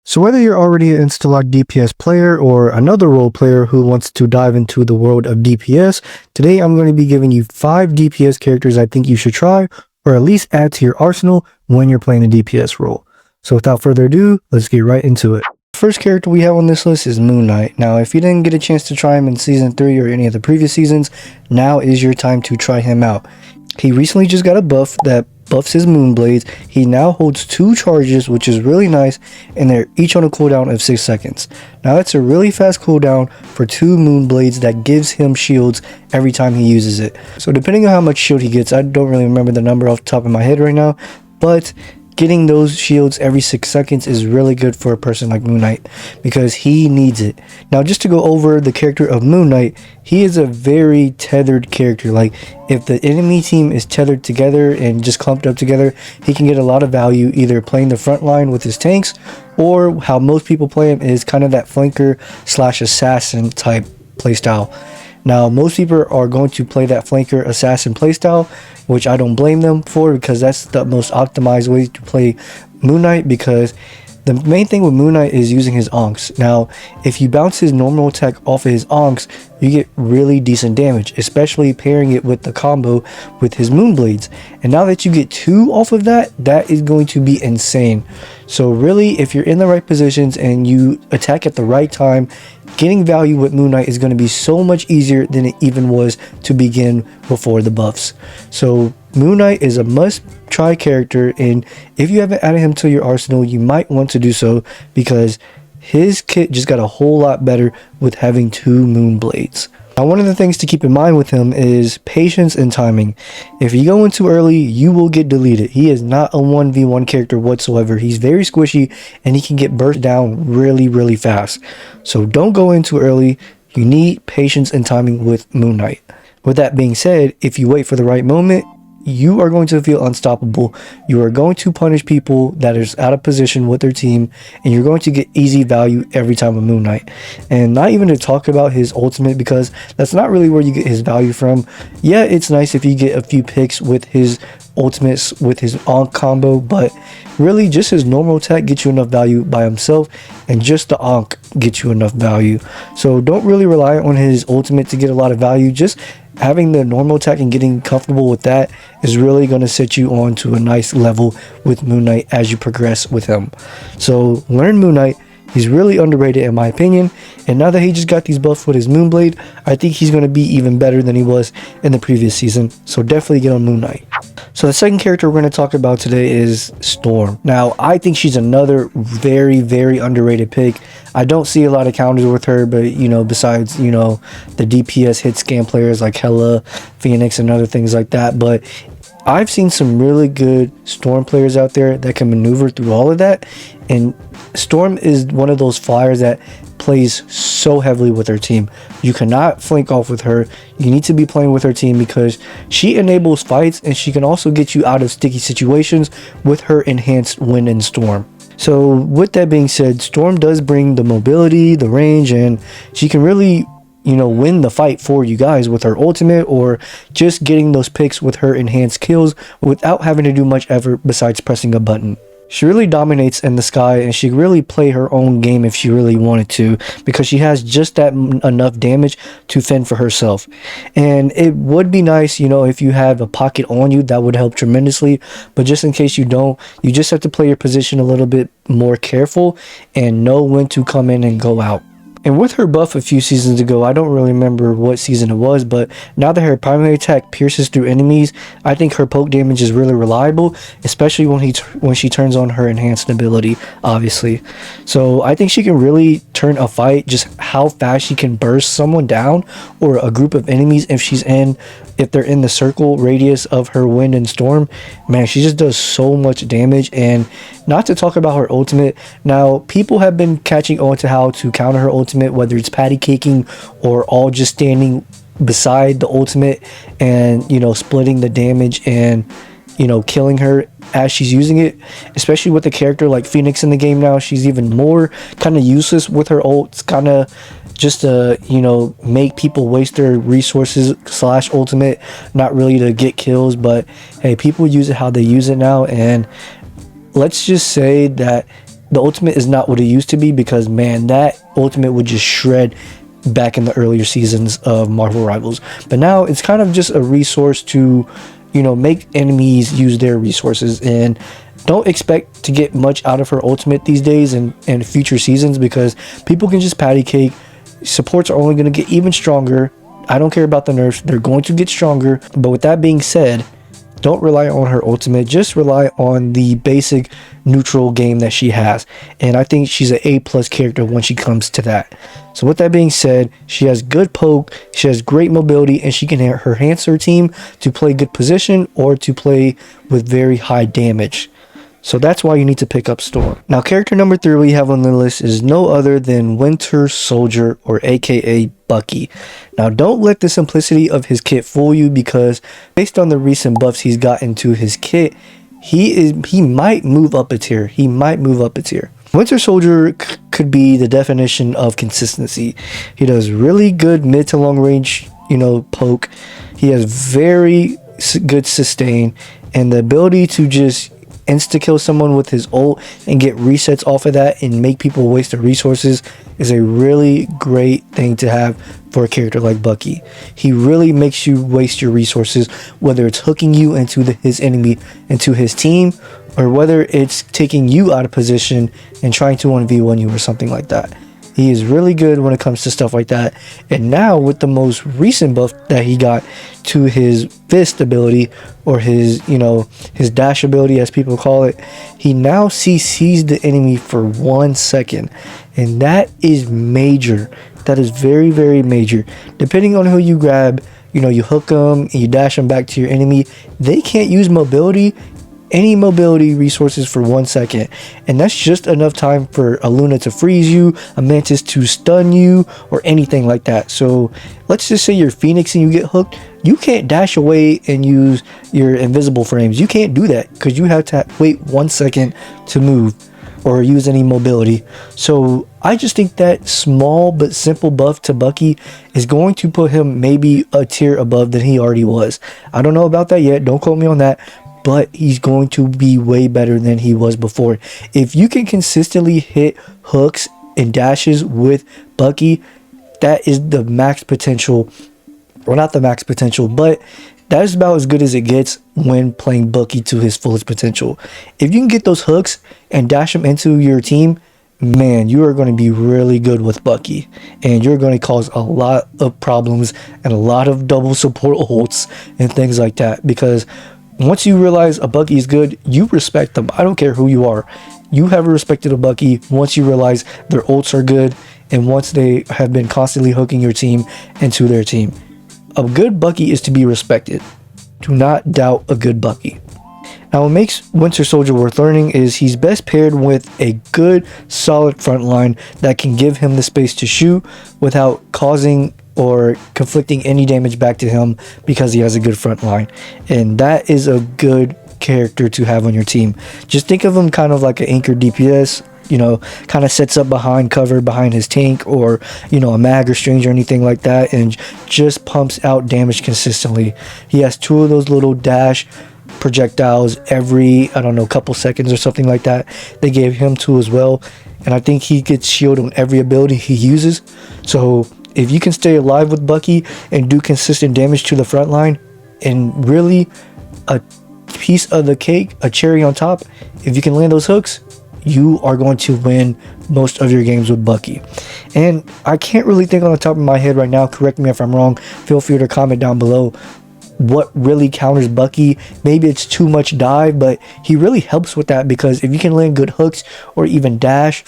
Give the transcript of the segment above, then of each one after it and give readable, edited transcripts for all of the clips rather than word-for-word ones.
So whether you're already an Instalock DPS player or another role player who wants to dive into the world of DPS, today I'm going to be giving you 5 DPS characters I think you should try or at least add to your arsenal when you're playing a DPS role. So without further ado, let's get right into it. The first character we have on this list is Moon Knight. Now if you didn't get a chance to try him in Season 3 or any of the previous seasons, now is your time to try him out. He recently just got a buff that buffs his moon blades. He now holds 2 charges, which is really nice, and they're each on a cooldown of 6 seconds. Now that's a really fast cooldown for 2 moon blades that gives him shields every time he uses it. So depending on how much shield he gets, I don't really remember the number off the top of my head right now, but getting those shields every 6 seconds is really good for a person like Moon Knight because he needs it. Now just to go over the character of Moon Knight, he is a very tethered character. Like if the enemy team is tethered together and just clumped up together, he can get a lot of value either playing the front line with his tanks, or how most people play him is kind of that flanker / assassin type playstyle. Now, most people are going to play that flanker assassin playstyle, which I don't blame them for because that's the most optimized way to play Moon Knight, because the main thing with Moon Knight is using his onks. Now, if you bounce his normal attack off of his onks, you get really decent damage, especially pairing it with the combo with his moon blades. And now that you get 2 off of that, that is going to be insane. So really, if you're in the right positions and you attack at the right time, getting value with Moon Knight is going to be so much easier than it even was to begin before the buffs. So Moon Knight is a must try character, and if you haven't added him to your arsenal, you might want to do so because his kit just got a whole lot better with having 2 moon blades. Now, one of the things to keep in mind with him is patience and timing. If you go in too early, you will get deleted. He is not a 1v1 character whatsoever. He's very squishy and he can get burst down really fast. So don't go in too early. You need patience and timing with Moon Knight. With that being said, if you wait for the right moment, you are going to feel unstoppable. You are going to punish people that is out of position with their team, and you're going to get easy value every time with Moon Knight. And not even to talk about his ultimate, because that's not really where you get his value from. Yeah, it's nice if you get a few picks with his ultimates with his Ankh combo, but really just his normal attack gets you enough value by himself, and just the Ankh gets you enough value. So don't really rely on his ultimate to get a lot of value. Just having the normal attack and getting comfortable with that is really going to set you on to a nice level with Moon Knight as you progress with him. So learn Moon Knight. He's really underrated in my opinion, and now that he just got these buffs with his Moonblade, I think he's going to be even better than he was in the previous season. So definitely get on Moon Knight. So the second character we're going to talk about today is Storm. Now, I think she's another very underrated pick. I don't see a lot of counters with her, but besides the DPS hit scam players like Hella, Phoenix, and other things like that. But I've seen some really good Storm players out there that can maneuver through all of that, and Storm is one of those flyers that plays so heavily with her team. You cannot flank off with her. You need to be playing with her team because she enables fights, and she can also get you out of sticky situations with her enhanced Wind and Storm. So with that being said, Storm does bring the mobility, the range, and she can really win the fight for you guys with her ultimate, or just getting those picks with her enhanced kills without having to do much effort besides pressing a button. She really dominates in the sky, and she really play her own game if she really wanted to, because she has just that enough damage to fend for herself. And it would be nice, if you have a pocket on you, that would help tremendously. But just in case you don't, you just have to play your position a little bit more careful and know when to come in and go out. And with her buff a few seasons ago, I don't really remember what season it was, but now that her primary attack pierces through enemies, I think her poke damage is really reliable, especially when she turns on her enhanced ability, obviously. So I think she can really turn a fight, just how fast she can burst someone down or a group of enemies if they're in the circle radius of her Wind and Storm. Man, she just does so much damage. And not to talk about her ultimate. Now, people have been catching on to how to counter her ultimate, whether it's patty caking or all just standing beside the ultimate and splitting the damage and killing her as she's using it. Especially with a character like Phoenix in the game now, she's even more kind of useless with her ults, kind of just to make people waste their resources / ultimate, not really to get kills. But hey, people use it how they use it now, and let's just say that the ultimate is not what it used to be, because man, that ultimate would just shred back in the earlier seasons of Marvel Rivals. But now it's kind of just a resource to, you know, make enemies use their resources. And don't expect to get much out of her ultimate these days and future seasons, because people can just patty cake. Supports are only going to get even stronger. I don't care about the nerfs, they're going to get stronger. But with that being said, don't rely on her ultimate, just rely on the basic neutral game that she has. And I think she's an A+ character when she comes to that. So with that being said, she has good poke, she has great mobility, and she can enhance her team to play good position or to play with very high damage. So that's why you need to pick up Storm. Now, character number 3 we have on the list is no other than Winter Soldier, or aka Bucky. Now, don't let the simplicity of his kit fool you, because based on the recent buffs he's gotten to his kit, he might move up a tier. He might move up a tier. Winter Soldier could be the definition of consistency. He does really good mid to long range, you know, poke. He has very good sustain, and the ability to just insta-kill someone with his ult and get resets off of that and make people waste their resources is a really great thing to have for a character like Bucky. He really makes you waste your resources, whether it's hooking you into his enemy, into his team, or whether it's taking you out of position and trying to 1v1 you or something like that. He is really good when it comes to stuff like that. And now with the most recent buff that he got to his fist ability, or his, you know, his dash ability as people call it, he now CCs the enemy for 1 second. And that is major. That is very, very major. Depending on who you grab, you know, you hook them and you dash them back to your enemy, they can't use any mobility resources for 1 second, and that's just enough time for a Luna to freeze you, a Mantis to stun you, or anything like that. So let's just say you're Phoenix and you get hooked, you can't dash away and use your invisible frames. You can't do that because you have to wait 1 second to move or use any mobility. So I just think that small but simple buff to Bucky is going to put him maybe a tier above than he already was. I don't know about that yet, don't quote me on that, but he's going to be way better than he was before. If you can consistently hit hooks and dashes with Bucky, that is the max potential. Well, not the max potential, but that is about as good as it gets when playing Bucky to his fullest potential. If you can get those hooks and dash them into your team, man, you are going to be really good with Bucky, and you're going to cause a lot of problems and a lot of double support ults and things like that, because once you realize a Bucky is good, you respect them. I don't care who you are. You have respected a Bucky once you realize their ults are good, and once they have been constantly hooking your team into their team. A good Bucky is to be respected. Do not doubt a good Bucky. Now, what makes Winter Soldier worth learning is he's best paired with a good, solid front line that can give him the space to shoot without causing or conflicting any damage back to him, because he has a good front line. And that is a good character to have on your team. Just think of him kind of like an anchor DPS, you know, kind of sets up behind cover behind his tank, or, you know, a mag or strange or anything like that, and just pumps out damage consistently. He has 2 of those little dash projectiles every, I don't know, couple seconds or something like that. They gave him 2 as well, and I think he gets shield on every ability he uses. So if you can stay alive with Bucky and do consistent damage to the front line, and really a piece of the cake, a cherry on top, if you can land those hooks, you are going to win most of your games with Bucky. And I can't really think on the top of my head right now, correct me if I'm wrong, feel free to comment down below what really counters Bucky. Maybe it's too much dive, but he really helps with that, because if you can land good hooks or even dash,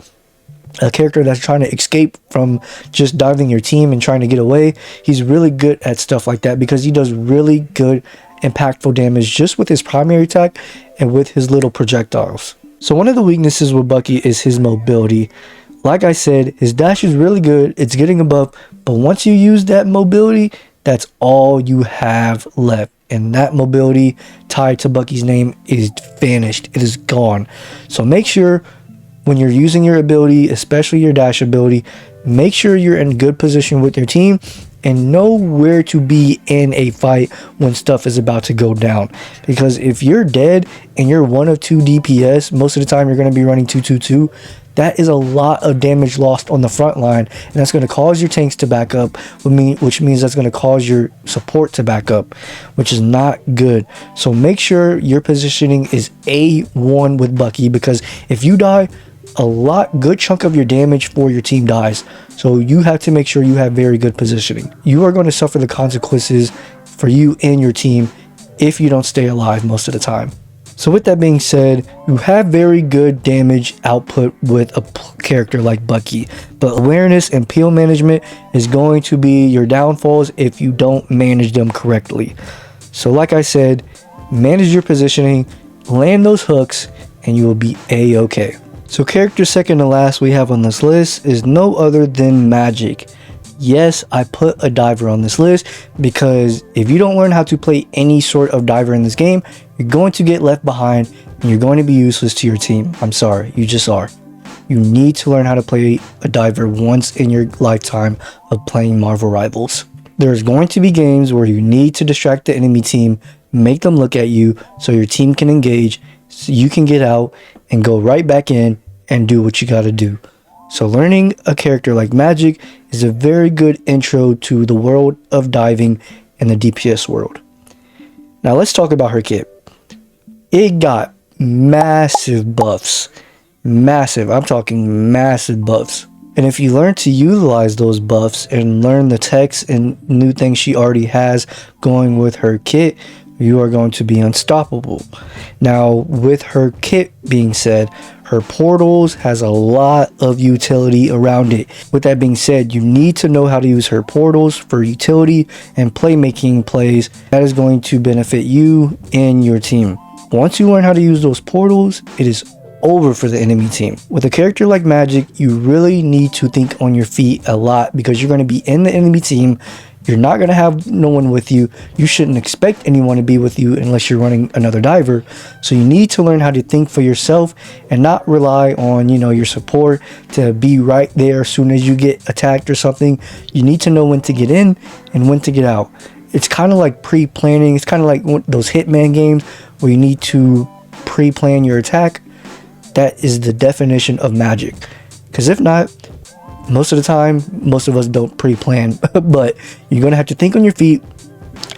a character that's trying to escape from just diving your team and trying to get away, he's really good at stuff like that, because he does really good impactful damage just with his primary attack and with his little projectiles. So one of the weaknesses with Bucky is his mobility. Like I said, his dash is really good, it's getting above, but once you use that mobility, that's all you have left. And that mobility tied to Bucky's name is vanished. It is gone. So make sure when you're using your ability, especially your dash ability, make sure you're in good position with your team and know where to be in a fight when stuff is about to go down. Because if you're dead and you're 1 of 2 DPS, most of the time you're going to be running 2-2-2. That is a lot of damage lost on the front line, and that's going to cause your tanks to back up, which means that's going to cause your support to back up, which is not good. So make sure your positioning is A1 with Bucky, because if you die, a good chunk of your damage for your team dies. So you have to make sure you have very good positioning. You are going to suffer the consequences for you and your team if you don't stay alive most of the time. So with that being said, you have very good damage output with a character like Bucky, but awareness and peel management is going to be your downfalls if you don't manage them correctly. So like I said, manage your positioning, land those hooks, and you will be A-okay. So character second to last we have on this list is no other than Magik. Yes, I put a diver on this list because if you don't learn how to play any sort of diver in this game, you're going to get left behind and you're going to be useless to your team. I'm sorry, you just are. You need to learn how to play a diver once in your lifetime of playing Marvel Rivals. There's going to be games where you need to distract the enemy team, make them look at you so your team can engage, so you can get out and go right back in and do what you got to do. So learning a character like Magik is a very good intro to the world of diving in the DPS world. Now let's talk about her kit. It got massive buffs. Massive. I'm talking massive buffs. And if you learn to utilize those buffs and learn the techs and new things she already has going with her kit, you are going to be unstoppable. Now, with her kit being said, her portals has a lot of utility around it. With that being said, you need to know how to use her portals for utility and playmaking plays. That is going to benefit you and your team. Once you learn how to use those portals, it is over for the enemy team. With a character like Magik, you really need to think on your feet a lot because you're going to be in the enemy team. You're not going to have no one with you. You shouldn't expect anyone to be with you unless you're running another diver. So you need to learn how to think for yourself and not rely on, your support to be right there as soon as you get attacked or something. You need to know when to get in and when to get out. It's kind of like pre-planning. It's kind of like those Hitman games where you need to pre-plan your attack. That is the definition of Magik. Because if not, most of the time, most of us don't pre-plan, but you're going to have to think on your feet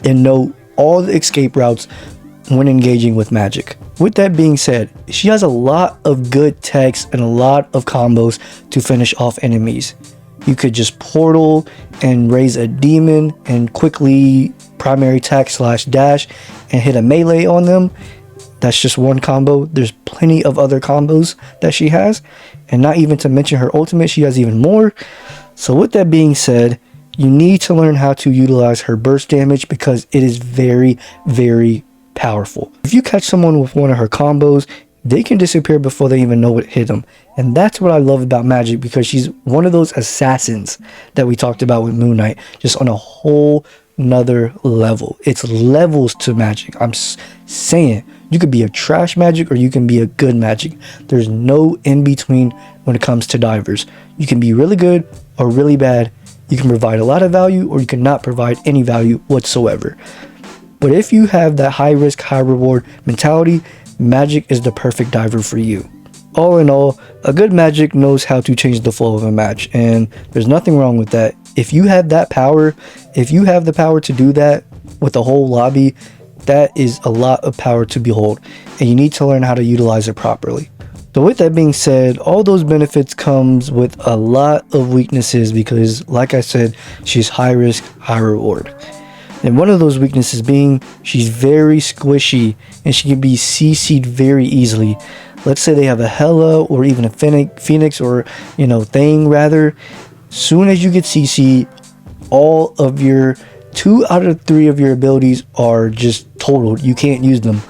and know all the escape routes when engaging with Magik. With that being said, she has a lot of good techs and a lot of combos to finish off enemies. You could just portal and raise a demon and quickly primary attack / dash and hit a melee on them. That's just one combo. There's plenty of other combos that she has. And not even to mention her ultimate, she has even more. So with that being said, you need to learn how to utilize her burst damage because it is very, very powerful. If you catch someone with one of her combos, they can disappear before they even know what hit them. And that's what I love about Magik because she's one of those assassins that we talked about with Moon Knight, just on a whole another level. It's levels to Magik. I'm saying you could be a trash Magik or you can be a good Magik. There's no in between when it comes to divers. You can be really good or really bad. You can provide a lot of value or you cannot provide any value whatsoever. But if you have that high risk, high reward mentality, Magik is the perfect diver for you. All in all, a good Magik knows how to change the flow of a match, and there's nothing wrong with that. If you have that power, if you have the power to do that with the whole lobby, that is a lot of power to behold, and you need to learn how to utilize it properly. So with that being said, all those benefits comes with a lot of weaknesses because, like I said, she's high risk, high reward. And one of those weaknesses being she's very squishy and she can be CC'd very easily. Let's say they have a Hela or even a Phoenix or, Thing rather. Soon as you get CC, all of your 2 out of 3 of your abilities are just totaled. You can't use them.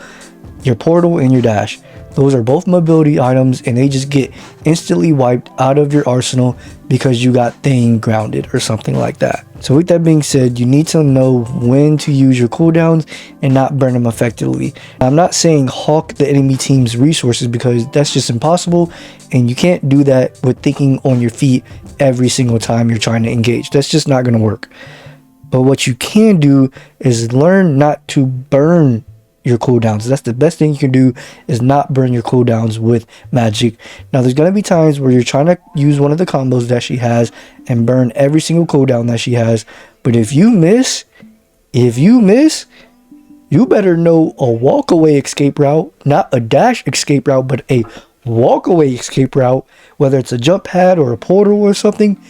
Your portal and your dash. Those are both mobility items and they just get instantly wiped out of your arsenal because you got Thing grounded or something like that. So with that being said, you need to know when to use your cooldowns and not burn them effectively. I'm not saying hawk the enemy team's resources because that's just impossible and you can't do that with thinking on your feet every single time you're trying to engage. That's just not going to work. But what you can do is learn not to burn your cooldowns. That's the best thing you can do, is not burn your cooldowns with Magik. Now there's gonna be times where you're trying to use one of the combos that she has and burn every single cooldown that she has. But if you miss, you better know a walk away escape route, not a dash escape route, but a walk away escape route, whether it's a jump pad or a portal or something.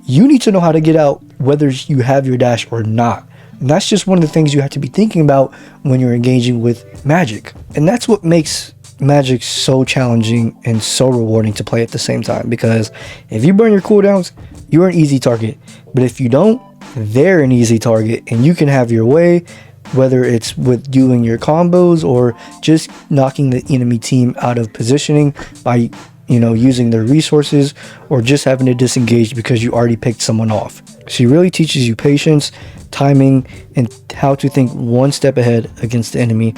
You need to know how to get out whether you have your dash or not. And that's just one of the things you have to be thinking about when you're engaging with Magik. And that's what makes Magik so challenging and so rewarding to play at the same time, because if you burn your cooldowns, you're an easy target. But if you don't, they're an easy target, and you can have your way, whether it's with doing your combos or just knocking the enemy team out of positioning by using their resources, or just having to disengage because you already picked someone off. She really teaches you patience, timing, and how to think one step ahead against the enemy,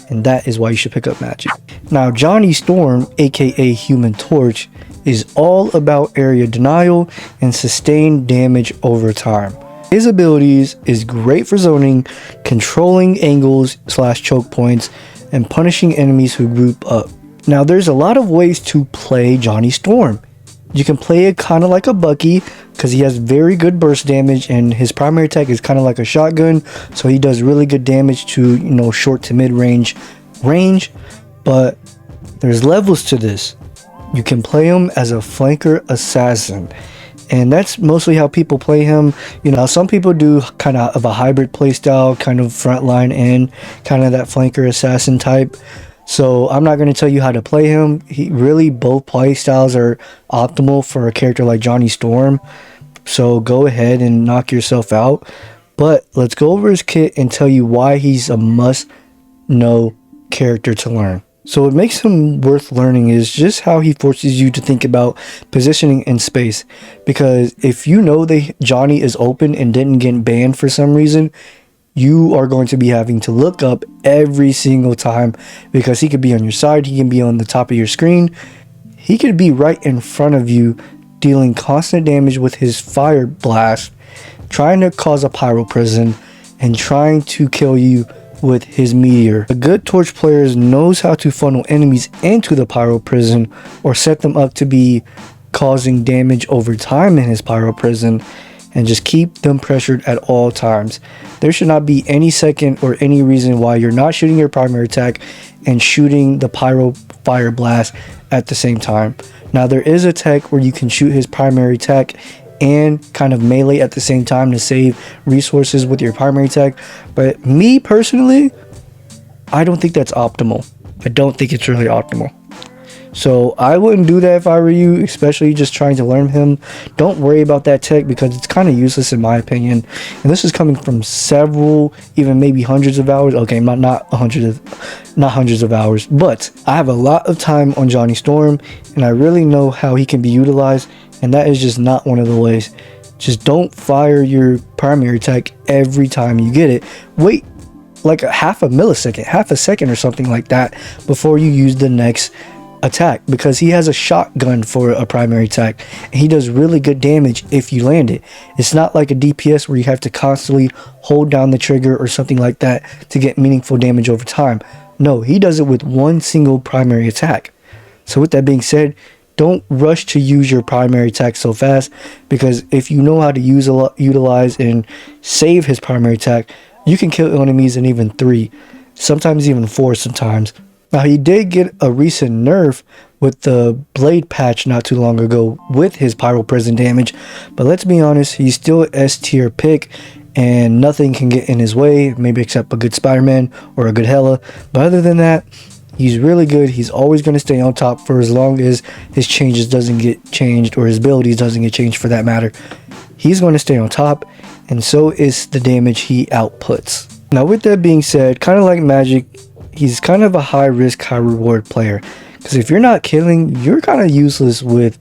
and that is why you should pick up Magik. Now, Johnny Storm, aka Human Torch, is all about area denial and sustained damage over time. His abilities is great for zoning, controlling angles / choke points, and punishing enemies who group up. Now, there's a lot of ways to play Johnny Storm. You can play it kind of like a Bucky, because he has very good burst damage, and his primary attack is kind of like a shotgun, so he does really good damage to short to mid range. But there's levels to this. You can play him as a flanker assassin, and that's mostly how people play him. Some people do kind of a hybrid playstyle, kind of frontline and kind of that flanker assassin type. So I'm not going to tell you how to play him. Both play styles are optimal for a character like Johnny Storm. So go ahead and knock yourself out. But let's go over his kit and tell you why he's a must-know character to learn. So what makes him worth learning is just how he forces you to think about positioning in space. Because if you know that Johnny is open and didn't get banned for some reason, you are going to be having to look up every single time, because he could be on your side, he can be on the top of your screen, he could be right in front of you, dealing constant damage with his fire blast, trying to cause a pyro prison, and trying to kill you with his meteor. A good torch player knows how to funnel enemies into the pyro prison, or set them up to be causing damage over time in his pyro prison, and just keep them pressured at all times. There should not be any second or any reason why you're not shooting your primary attack and shooting the pyro fire blast at the same time. Now, there is a tech where you can shoot his primary attack and kind of melee at the same time to save resources with your primary attack, but me personally, I don't think that's optimal. I don't think it's really optimal. So I wouldn't do that if I were you, especially just trying to learn him. Don't worry about that tech, because it's kind of useless in my opinion. And this is coming from several, even maybe hundreds of hours. Okay, not hundreds of hours, but I have a lot of time on Johnny Storm, and I really know how he can be utilized, and that is just not one of the ways. Just don't fire your primary attack every time you get it. Wait like a half a second or something like that before you use the next attack, because he has a shotgun for a primary attack, and he does really good damage if you land it. It's not like a DPS where you have to constantly hold down the trigger or something like that to get meaningful damage over time. No, he does it with one single primary attack. So with that being said, don't rush to use your primary attack so fast, because if you know how to utilize and save his primary attack, you can kill enemies in even 3, sometimes even 4 sometimes. Now, he did get a recent nerf with the blade patch not too long ago with his pyro prison damage, but let's be honest, he's still an S tier pick, and nothing can get in his way, maybe except a good Spider-Man or a good Hela. But other than that, he's really good. He's always going to stay on top for as long as his changes doesn't get changed, or his abilities doesn't get changed for that matter. He's going to stay on top, and so is the damage he outputs. Now, with that being said, kind of like Magik, he's kind of a high risk, high reward player, because if you're not killing, you're kind of useless with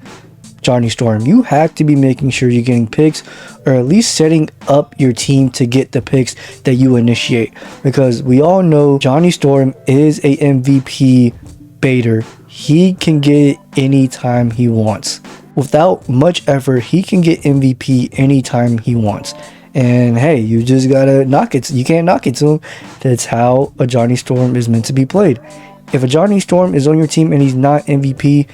Johnny Storm. You have to be making sure you're getting picks, or at least setting up your team to get the picks that you initiate, because we all know Johnny Storm is a MVP baiter. He can get it anytime he wants. Without much effort, he can get MVP anytime he wants. And hey, you just gotta knock it. You can't knock it to him. That's how a Johnny Storm is meant to be played. If a Johnny Storm is on your team and he's not MVP,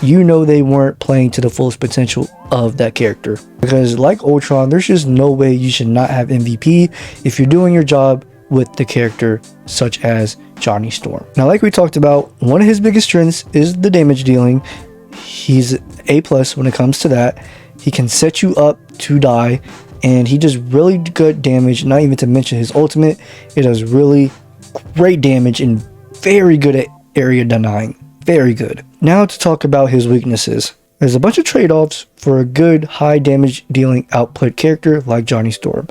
you know they weren't playing to the fullest potential of that character. Because like Ultron, there's just no way you should not have MVP if you're doing your job with the character such as Johnny Storm. Now, like we talked about, one of his biggest strengths is the damage dealing. He's A+ when it comes to that. He can set you up to die, and he does really good damage, not even to mention his ultimate. It does really great damage and very good at area denying. Very good. Now to talk about his weaknesses. There's a bunch of trade-offs for a good high damage dealing output character like Johnny Storm.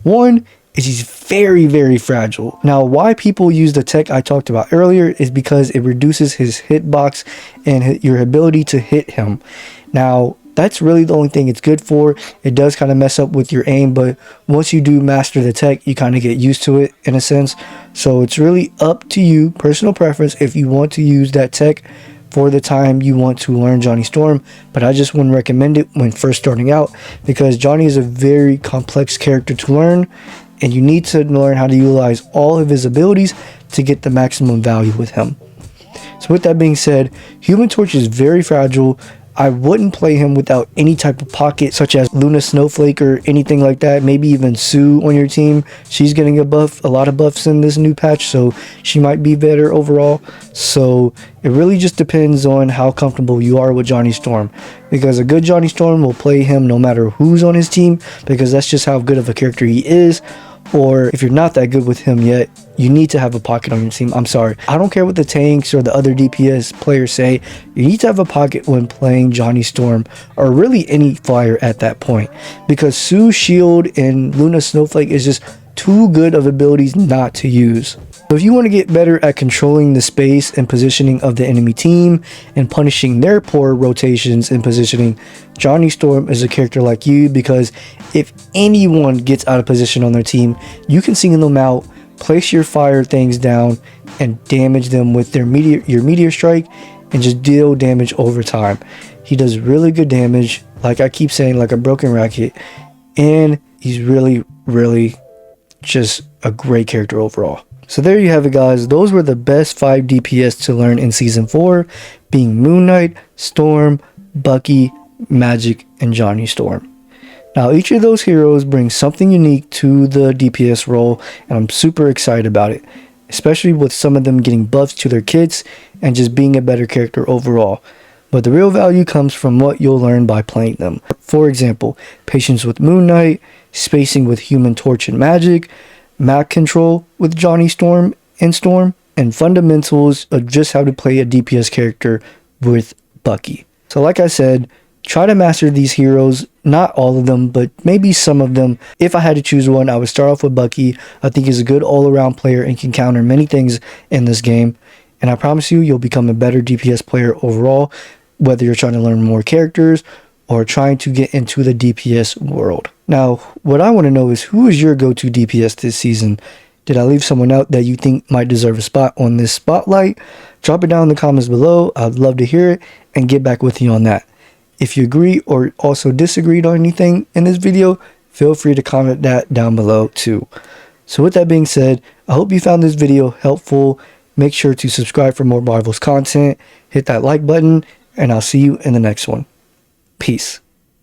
One is he's very fragile. Now, why people use the tech I talked about earlier is because it reduces his hitbox and your ability to hit him. Now, that's really the only thing it's good for. It does kind of mess up with your aim, but once you do master the tech, you kind of get used to it in a sense. So it's really up to you, personal preference, if you want to use that tech for the time you want to learn Johnny Storm. But I just wouldn't recommend it when first starting out, because Johnny is a very complex character to learn, and you need to learn how to utilize all of his abilities to get the maximum value with him. So with that being said, Human Torch is very fragile. I wouldn't play him without any type of pocket, such as Luna Snowflake or anything like that. Maybe even Sue on your team. She's getting a lot of buffs in this new patch, so she might be better overall. So it really just depends on how comfortable you are with Johnny Storm, because a good Johnny Storm will play him no matter who's on his team, because that's just how good of a character he is. Or if you're not that good with him yet, you need to have a pocket on your team. I'm sorry, I don't care what the tanks or the other DPS players say, you need to have a pocket when playing Johnny Storm, or really any flyer at that point, because Sue Shield and Luna Snowflake is just too good of abilities not to use. So if you want to get better at controlling the space and positioning of the enemy team and punishing their poor rotations and positioning, Johnny Storm is a character like you, because if anyone gets out of position on their team, you can single them out, place your fire things down, and damage them with your meteor strike, and just deal damage over time. He does really good damage, like I keep saying, like a broken racket, and he's really just a great character overall. So there you have it, guys. Those were the best 5 DPS to learn in Season 4, being Moon Knight, Storm, Bucky, Magik, and Johnny Storm. Now, each of those heroes brings something unique to the DPS role, and I'm super excited about it, especially with some of them getting buffs to their kits and just being a better character overall. But the real value comes from what you'll learn by playing them. For example, patience with Moon Knight, spacing with Human Torch and Magik, map control with Johnny Storm, and fundamentals of just how to play a DPS character with Bucky. So like I said, try to master these heroes, not all of them, but maybe some of them. If I had to choose one, I would start off with Bucky. I think he's a good all-around player and can counter many things in this game. And I promise you, you'll become a better DPS player overall, whether you're trying to learn more characters or trying to get into the DPS world. Now, what I want to know is, who is your go-to DPS this season? Did I leave someone out that you think might deserve a spot on this spotlight? Drop it down in the comments below. I'd love to hear it and get back with you on that. If you agree or also disagreed on anything in this video, feel free to comment that down below too. So with that being said, I hope you found this video helpful. Make sure to subscribe for more Marvel's content. Hit that like button, and I'll see you in the next one. Peace.